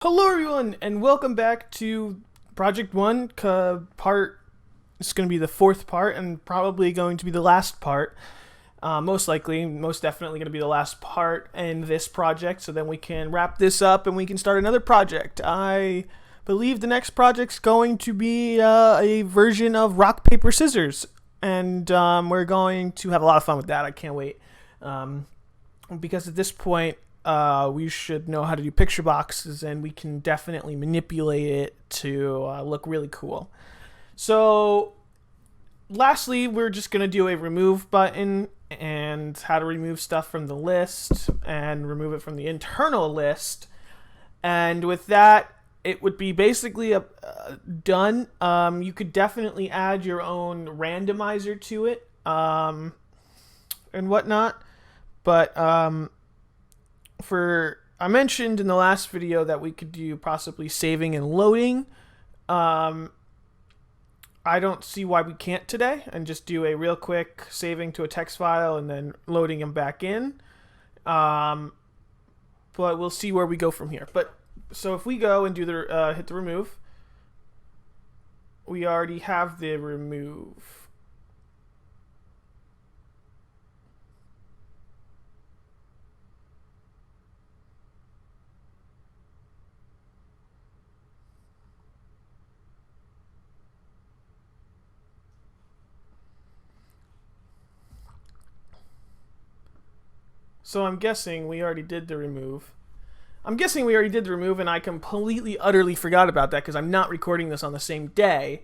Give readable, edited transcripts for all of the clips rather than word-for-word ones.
Hello everyone and welcome back to Project 1 part. It's going to be the fourth part and probably going to be the last part. Most likely, most definitely going to be the last part in this project, so then we can wrap this up and we can start another project. I believe the next project's going to be a version of rock, paper, scissors, and we're going to have a lot of fun with that. I can't wait. Because at this point, we should know how to do picture boxes, and we can definitely manipulate it to look really cool. So, lastly, we're just going to do a remove button and how to remove stuff from the list and remove it from the internal list. And with that, it would be basically done. You could definitely add your own randomizer to it and whatnot. But I mentioned in the last video that we could do possibly saving and loading. I don't see why we can't today, and just do a real quick saving to a text file and then loading them back in. But we'll see where we go from here. But so if we go and do the hit the remove, we already have the remove. So I'm guessing we already did the remove. And I completely, utterly forgot about that because I'm not recording this on the same day.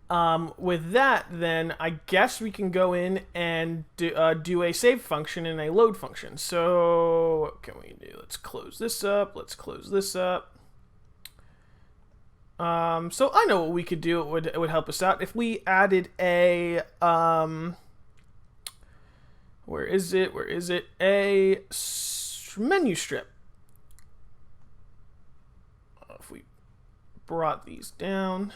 With that, then, I guess we can go in and do a save function and a load function. So, what can we do? Let's close this up. So I know what we could do. It would help us out if we added a... Where is it? A menu strip. If we brought these down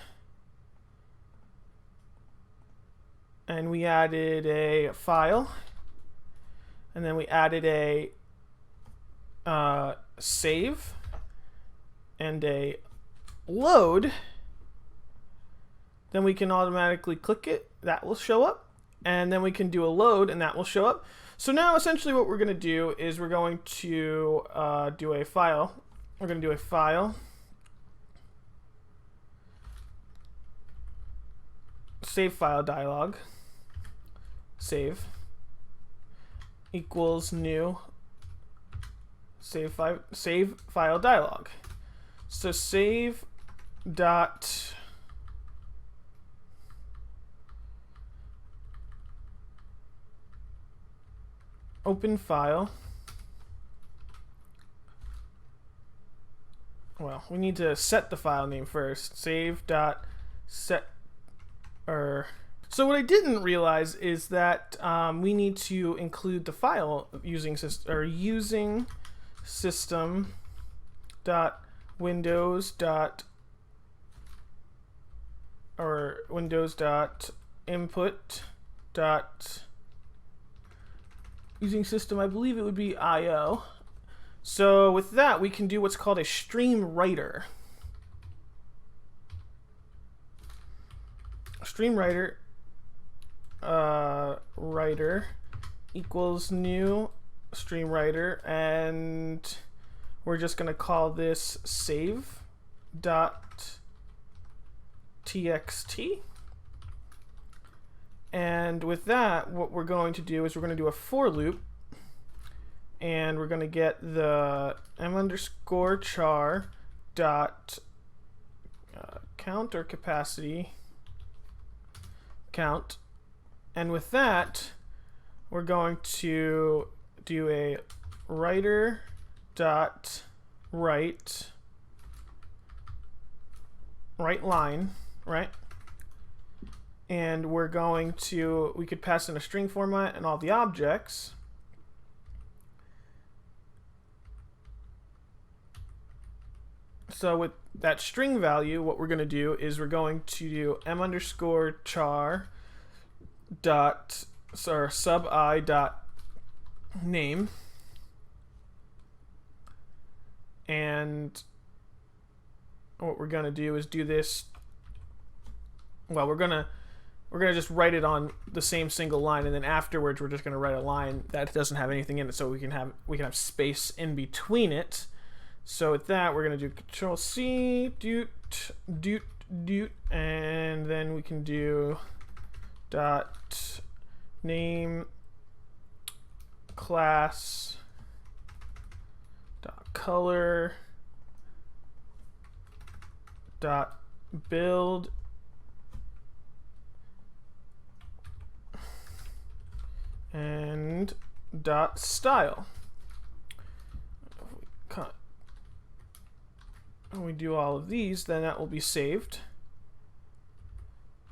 and we added a file, and then we added a save and a load, then we can automatically click it. That will show up. And then we can do a load, and that will show up. So now, essentially, what we're going to do is we're going to do a file. We're going to do a file. Save file dialog. Save. Equals new. Save file dialog. So save dot... open file. Well, we need to set the file name first. Save.set. So what I didn't realize is that we need to include the file using system dot windows dot input dot using system, I believe it would be IO. So with that, we can do what's called a stream writer. Stream writer writer equals new stream writer, and we're just going to call this save dot txt. And with that, what we're going to do is we're going to do a for loop, and we're going to get the m_char dot count or capacity count. And with that, we're going to do a writer dot write line, right? And we're going to, we could pass in a string format and all the objects. So with that string value, what we're going to do is we're going to do m_char dot sub I dot name, and what we're gonna do is do this. Well, we're gonna just write it on the same single line, and then afterwards we're just gonna write a line that doesn't have anything in it, so we can have space in between it. So with that, we're gonna do Control C, doot, doot, doot, and then we can do dot name class dot color dot build and dot style. If we cut and we do all of these, then that will be saved.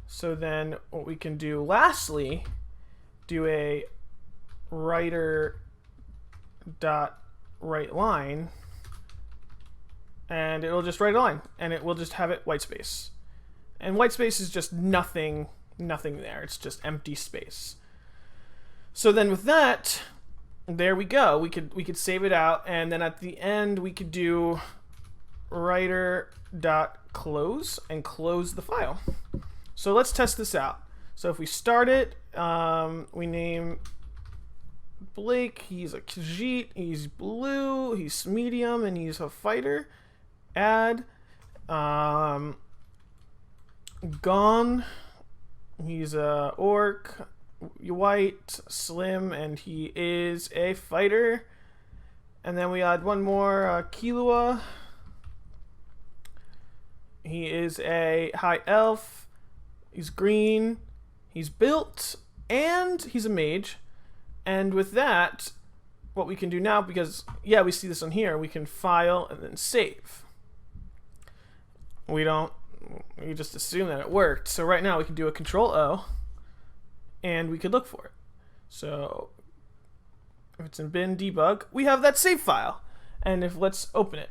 So then what we can do lastly, do a writer dot write line, and it'll just write a line, and it will just have it white space. And white space is just nothing there. It's just empty space. So then with that, there we go. We could save it out, and then at the end we could do writer dot close and close the file. So let's test this out. So if we start it, we name Blake. He's a Khajiit. He's blue. He's medium, and he's a fighter. Add Gone. He's a orc, white, slim, and he is a fighter. And then we add one more, Kilua. He is a high elf. He's green. He's built, and he's a mage. And with that, what we can do now, because yeah, we see this on here, we can file and then save. We just assume that it worked. So right now we can do a Control O, and we could look for it. So if it's in bin debug, we have that save file. And let's open it.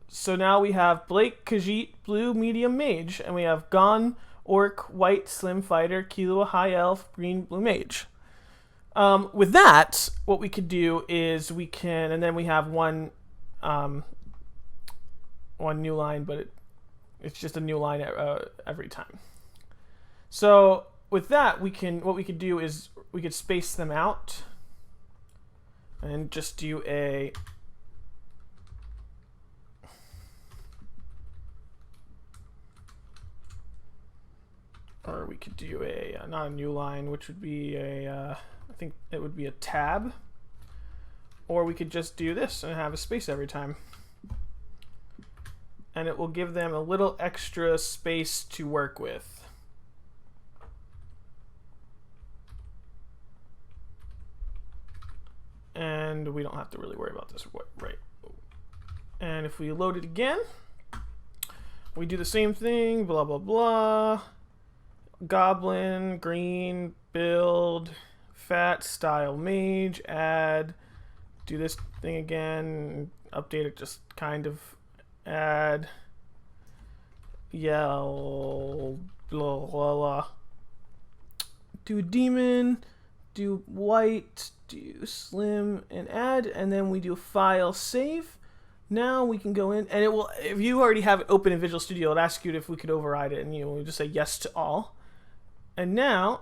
So now we have Blake, Khajiit, blue, medium, mage, and we have Gone, orc, white, slim, fighter, Kilua, high elf, green, blue, mage. With that, what we could do is and then we have one new line, but it's just a new line every time. So with that, what we could do is we could space them out and just do or we could do not a new line, which would be I think it would be a tab, or we could just do this and have a space every time, and it will give them a little extra space to work with. And we don't have to really worry about this, right? And if we load it again, we do the same thing, blah blah blah. Goblin, green, build, fat, style, mage, add, do this thing again, update it, just kind of, add, yell, blah, blah, blah. Do demon, do white, do slim, and add, and then we do file, save. Now we can go in, and it will, if you already have it open in Visual Studio, it'll ask you if we could override it, and we just say yes to all. And now,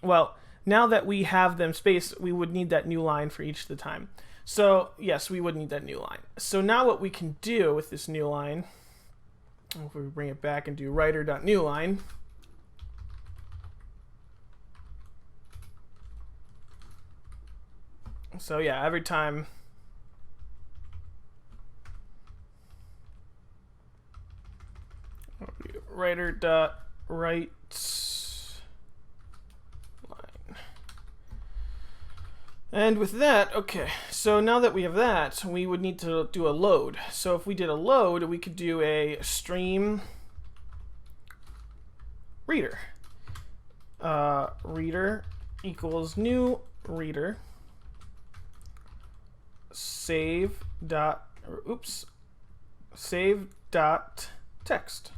well, now that we have them spaced, we would need that new line for each of the time. So yes, we would need that new line. So now what we can do with this new line, if we bring it back and do writer.newline, so yeah, every time writer.write line. And with that, okay, so now that we have that, we would need to do a load. So if we did a load, we could do a stream reader. Reader equals new reader save dot text.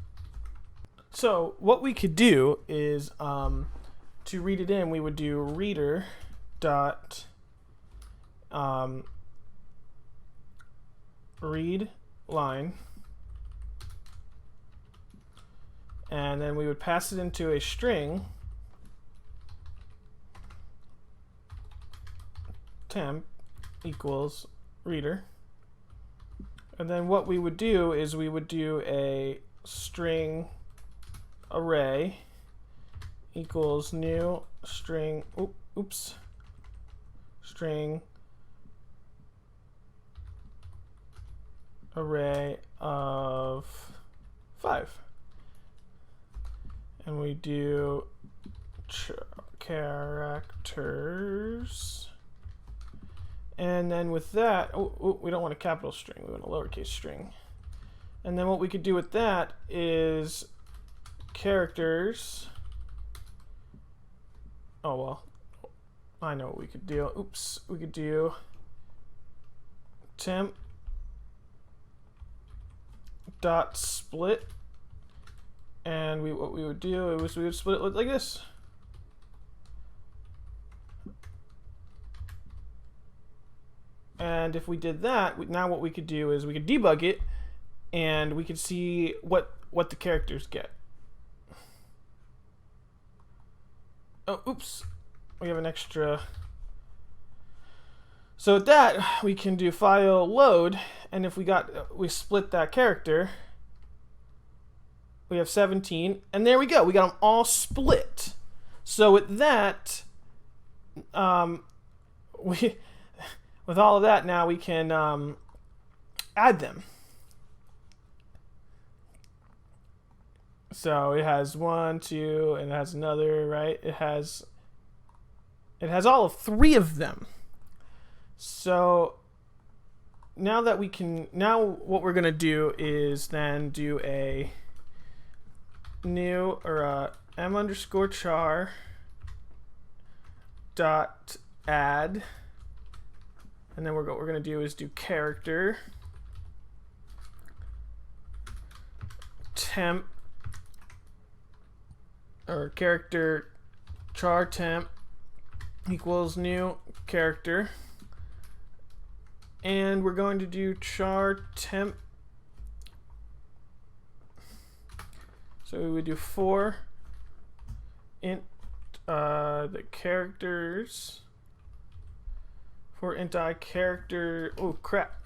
So what we could do is to read it in, we would do reader dot read line and then we would pass it into a string temp equals reader. And then what we would do is we would do a string array equals new string, string array of 5. And we do characters. And then with that, we don't want a capital string, we want a lowercase string. And then what we could do with that is characters. Oh, well, I know what we could do. Oops, we could do temp dot split. And what we would do is we would split it like this. And if we did that, now what we could do is we could debug it, and we could see what the characters get. Oh, oops. We have an extra. So with that, we can do file load, and if we split that character, we have 17, and there we go. We got them all split. So with that, with all of that, now we can add them. So it has 1, 2, and it has another, right? It has all of 3 of them. So now that we can, what we're gonna do is then do a new or a m_char dot add, and then what we're gonna do is do character temp or character char temp equals new character, and we're going to do char temp. So we would do for int the characters for int I character. Oh crap!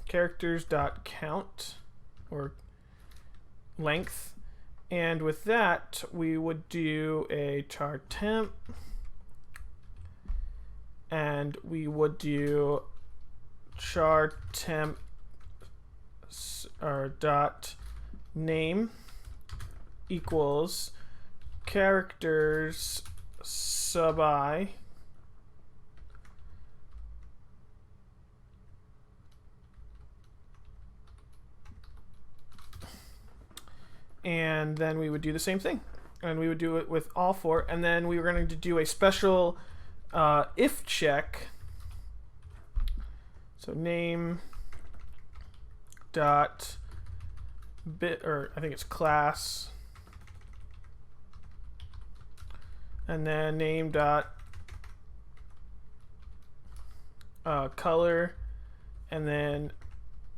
Characters dot count or length, and with that we would do a char temp, and we would do char temp or dot name equals characters sub I and then we would do the same thing, and we would do it with all 4, and then we were going to do a special if check. So name dot bit, or I think it's class, and then name dot color, and then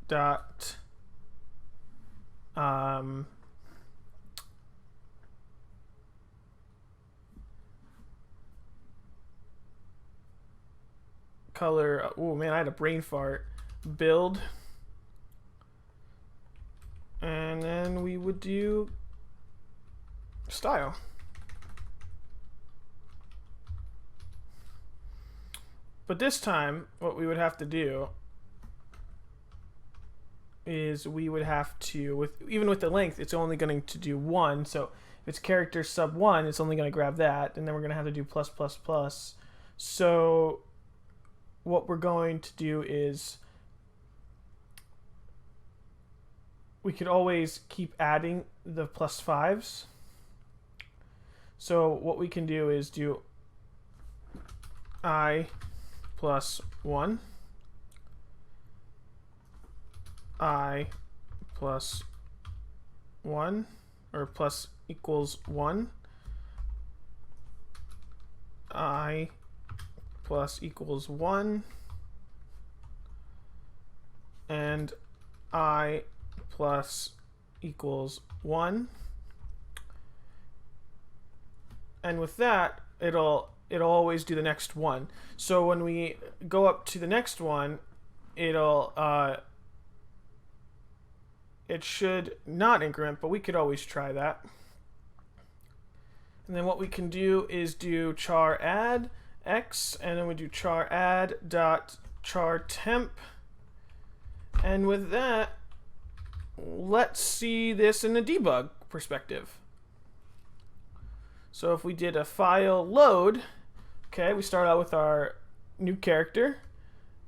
dot color. Oh man, I had a brain fart. Build, and then we would do style. But this time, what we would have to do is we would have to, even with the length, it's only going to do 1. So if it's character sub 1, it's only going to grab that, and then we're going to have to do plus plus plus. So what we're going to do is we could always keep adding the plus 5s. So what we can do is do I plus 1, I plus 1, or plus equals 1, I plus equals 1, and I plus equals 1. And with that, it'll always do the next one. So when we go up to the next one, it should not increment, but we could always try that. And then what we can do is do char add x, and then we do char add dot char temp. And with that, let's see this in a debug perspective. So if we did a file load, okay, we start out with our new character.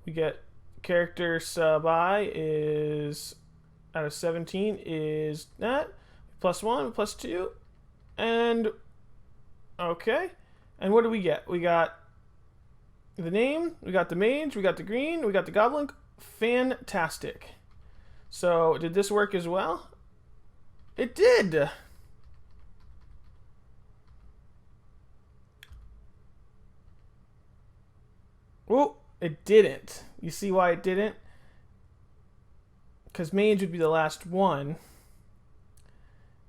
We get character sub I is out of 17 is that +1 +2, and okay. And what do we get? We got the name, we got the mage, we got the green, we got the goblin. Fantastic. So did this work as well? It did. Oh, it didn't. You see why it didn't? Because mage would be the last one.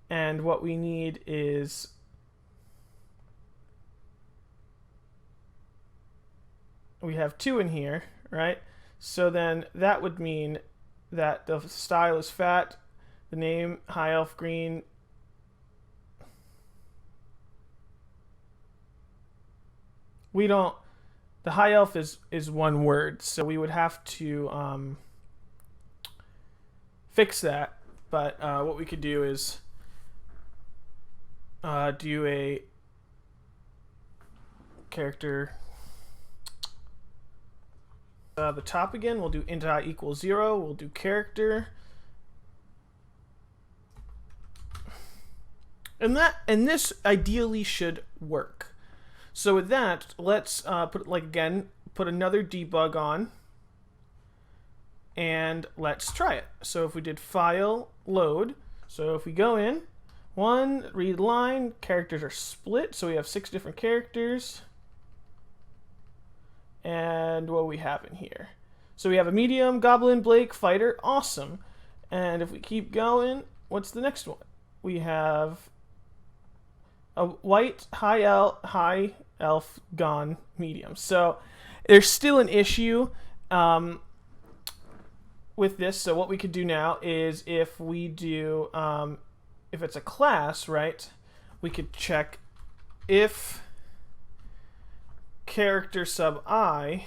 And what we need is we have 2 in here, right? So then that would mean that the style is fat, the name high elf green. We don't. The high elf is one word, so we would have to fix that. But what we could do is do a character. The top again, we'll do int I equals 0. We'll do character, and this ideally should work. So with that, let's put another debug on, and let's try it. So if we did file load, so if we go in, read line, characters are split, so we have 6 different characters. And what we have in here. So we have a medium, goblin, Blake, fighter, awesome. And if we keep going, what's the next one? We have a white, high elf, gone, medium. So there's still an issue with this. So what we could do now is if we do, if it's a class, right, we could check if character sub I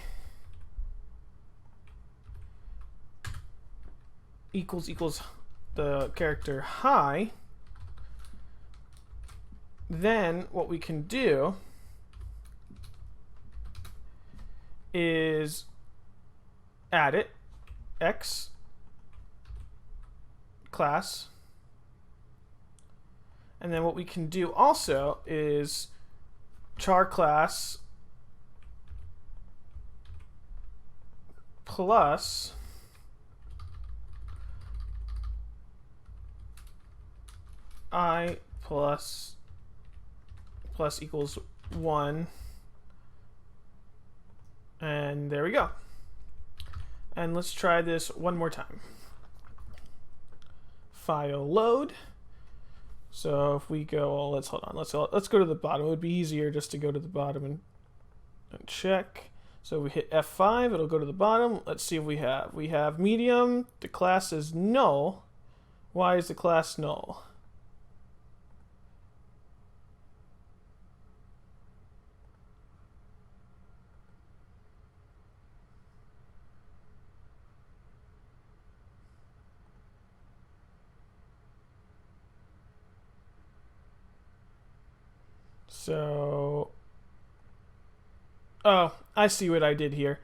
equals the character high, then what we can do is add it, x class, and then what we can do also is char class plus I plus equals 1, and there we go. And let's try this one more time. File load. So if we go, let's go to the bottom. It would be easier just to go to the bottom and check. So we hit F5, it'll go to the bottom. Let's see if we have medium. The class is null. Why is the class null? So, oh, I see what I did here.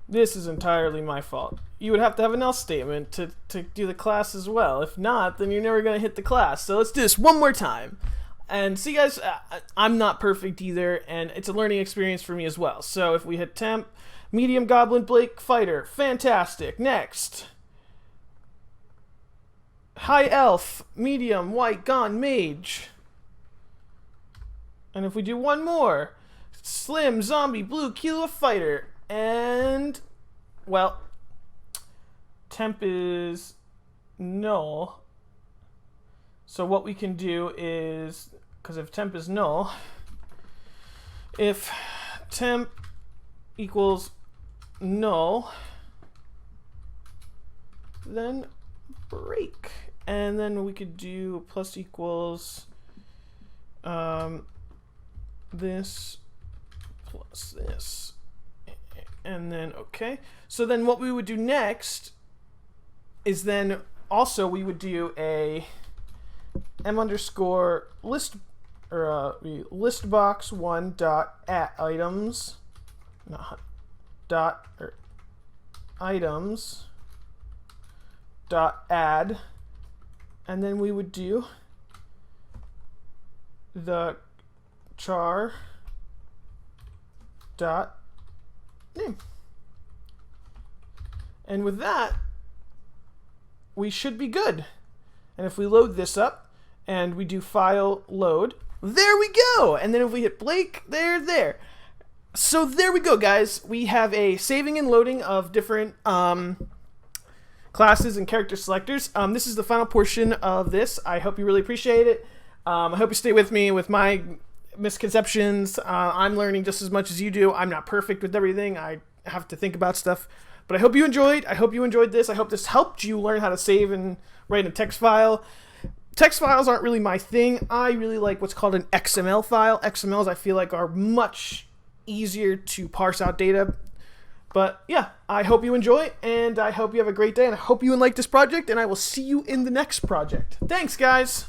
This is entirely my fault. You would have to have an else statement to do the class as well. If not, then you're never going to hit the class. So let's do this one more time. And see, guys, I'm not perfect either, and it's a learning experience for me as well. So if we hit temp, medium, goblin, Blake, fighter, fantastic. Next. High elf, medium, white, gone, mage. And if we do one more, slim, zombie, blue, kilo, fighter, and, well, temp is null, so what we can do is, because if temp is null, if temp equals null, then break. And then we could do plus equals this plus this, and then okay. So then what we would do next is then also we would do a m underscore list, or list box one dot at items, not dot, or items dot add, and then we would do the char dot name. And with that, we should be good. And if we load this up and we do file load, there we go. And then if we hit Blake, they're there. So there we go, guys. We have a saving and loading of different classes and character selectors. This is the final portion of this. I hope you really appreciate it. I hope you stay with me with my misconceptions. I'm learning just as much as you do. I'm not perfect with everything. I have to think about stuff. But I hope you enjoyed. I hope you enjoyed this. I hope this helped you learn how to save and write a text file. Text files aren't really my thing. I really like what's called an XML file. XMLs I feel like are much easier to parse out data. But yeah, I hope you enjoy, and I hope you have a great day, and I hope you like this project, and I will see you in the next project. Thanks, guys!